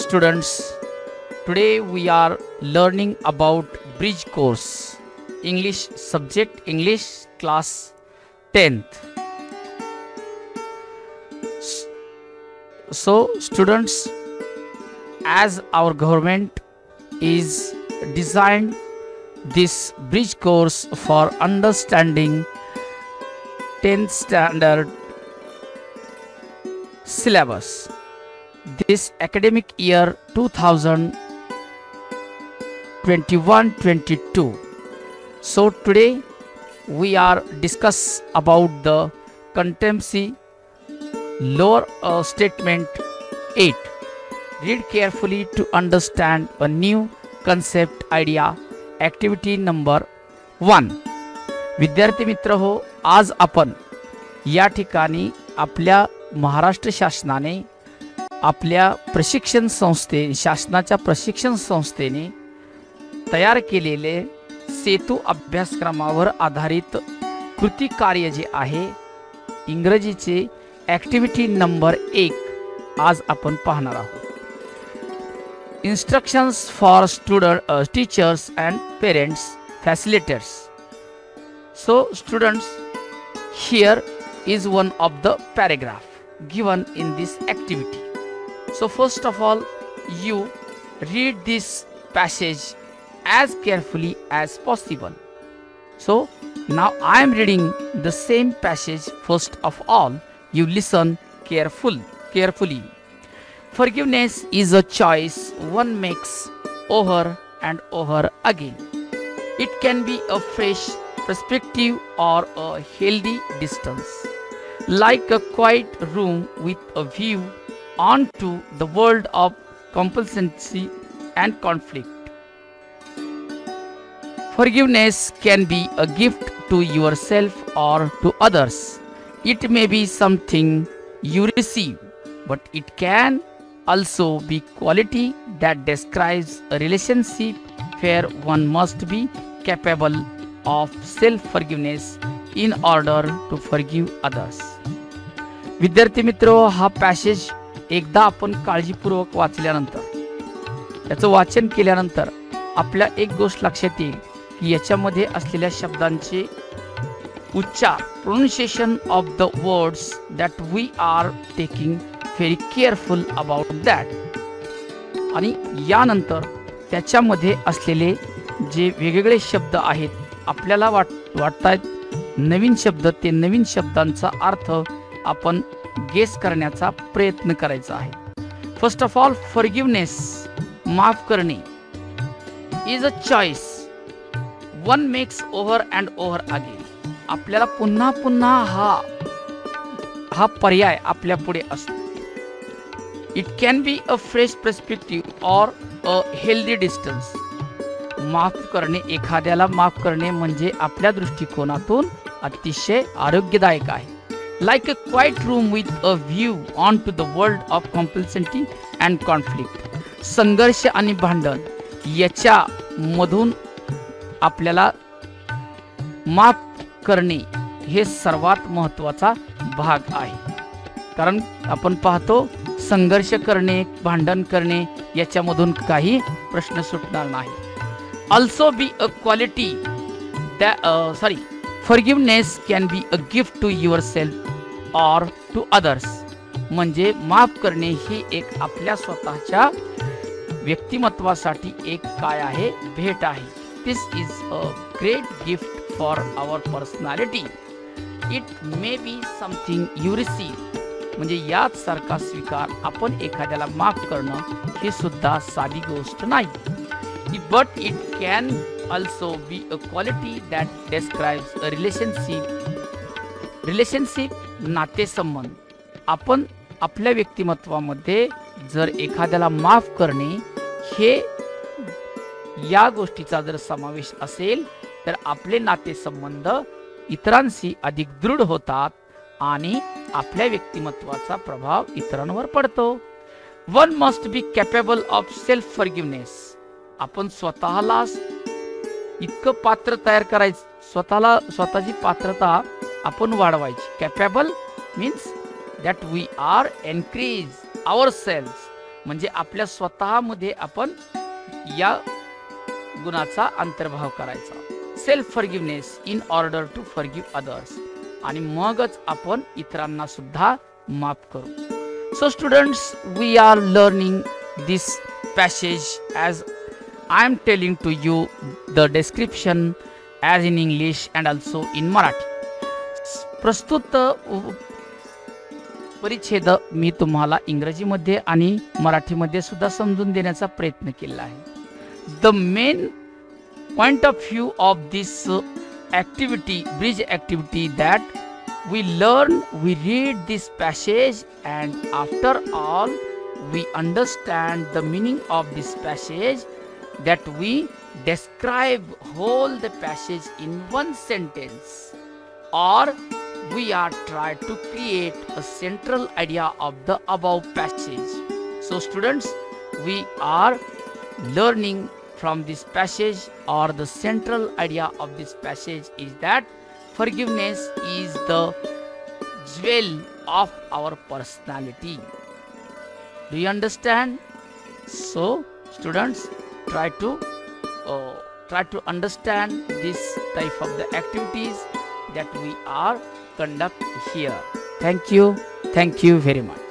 students, today we are learning about bridge course, English subject, English class 10th. So students, as our government is designed this bridge course for understanding 10th standard syllabus. This academic year 2021-22. So today we are discuss about the contemporary lower statement 8. Read carefully to understand a new concept idea. Activity number 1. विद्यार्थी मित्र हो, आज आपण या ठिकाणी आपल्या महाराष्ट्र शासनाने आपल्या प्रशिक्षण संस्थे शासनाच्या प्रशिक्षण संस्थेने तयार केलेले सेतू अभ्यासक्रमावर आधारित कृती कार्य जे आहे इंग्रजीचे ॲक्टिव्हिटी नंबर 1 आज आपण पाहणार आहोत. Instructions for teachers and parents facilitators. So students, here is one of the paragraph given in this activity. So first of all, you read this passage as carefully as possible. So now I am reading the same passage. First of all, you listen carefully. Forgiveness is a choice one makes over and over again. It can be a fresh perspective or a healthy distance, like a quiet room with a view onto the world of complacency and conflict. Forgiveness can be a gift to yourself or to others. It may be something you receive, but it can also be quality that describes a relationship where one must be capable of self-forgiveness in order to forgive others. विद्यार्थी मित्रो, हा passage एकदा आपण काळजीपूर्वक वाचल्यानंतर याचं वाचन केल्यानंतर आपल्या एक गोष्ट लक्षात येईल की याच्यामध्ये असलेल्या शब्दांचे उच्चार pronunciation of the words that we are taking very careful about that. आणि यानंतर त्याच्यामध्ये असलेले जे वेगवेगळे शब्द आहेत आपल्याला वाटतात नवीन शब्द, ते नवीन शब्दांचा अर्थ आपण गेस करण्याचा प्रयत्न करायचा आहे. फर्स्ट ऑफ ऑल, फॉरगिवनेस माफ करणे is a choice one makes over and over again. आपल्याला पुन्हा पुन्हा हा पर्याय आपल्या पुढे असतो. It can be a fresh perspective or a healthy distance. माफ करणे, एखाद्याला माफ करणे म्हणजे आपल्या दृष्टिकोनातून अतिशय आरोग्यदायक आहे. Like a quiet room with a view on to the world of complexity and conflict. संघर्ष आणि भांडण याच्यामधून आपल्याला माफ करणे हे सर्वात महत्त्वाचा भाग आहे. कारण आपण पाहतो संघर्ष करणे, भांडण करणे याच्यामधून काही प्रश्न सुटणार नाही. Also be a quality forgiveness can be a gift to yourself or to others. म्हणजे माफ करणे ही एक आपल्या स्वतःच्या व्यक्तिमत्वासाठी एक काय आहे, भेट आहे. This is a great gift for our personality. It may be something you receive. म्हणजे याच सारखा स्वीकार आपण एखाद्याला माफ करणं ही सुद्धा साधी गोष्ट नाही. But it can also be a quality that describes a relationship नातेसंबंध. आपण आपल्या व्यक्तिमत्वामध्ये जर एखाद्याला माफ करणे हे या गोष्टीचा जर समावेश असेल तर आपले नातेसंबंध इतरांशी अधिक दृढ होतात आणि आपल्या व्यक्तिमत्वाचा प्रभाव इतरांवर पडतो. One must be capable of self forgiveness. आपण स्वतःला इतकं पात्र तयार करायचं, स्वतःची पात्रता आपण वाढवायची. Capable means that we are encourage ourselves म्हणजे आपल्या स्वतःमध्ये आपण या गुणाचा अंतर्भाव करायचा. Self forgiveness in order to forgive others, आणि मगच आपण इतरांना सुद्धा माफ करू. So students, we are learning this passage as I am telling to you the description as in English and also in Marathi. प्रस्तुत परिच्छेद मी तुम्हाला इंग्रजीमध्ये आणि मराठीमध्ये सुद्धा समजून देण्याचा प्रयत्न केला आहे. The main point of view of this activity, bridge activity, that we learn, we read this passage, and after all we understand the meaning of this passage, that we describe whole the passage in one sentence, or we are try to create a central idea of the above passage. So students, we are learning from this passage, or the central idea of this passage is that forgiveness is the jewel of our personality. Do you understand? So students, try to understand this type of the activities that we are conduct here. Thank you very much.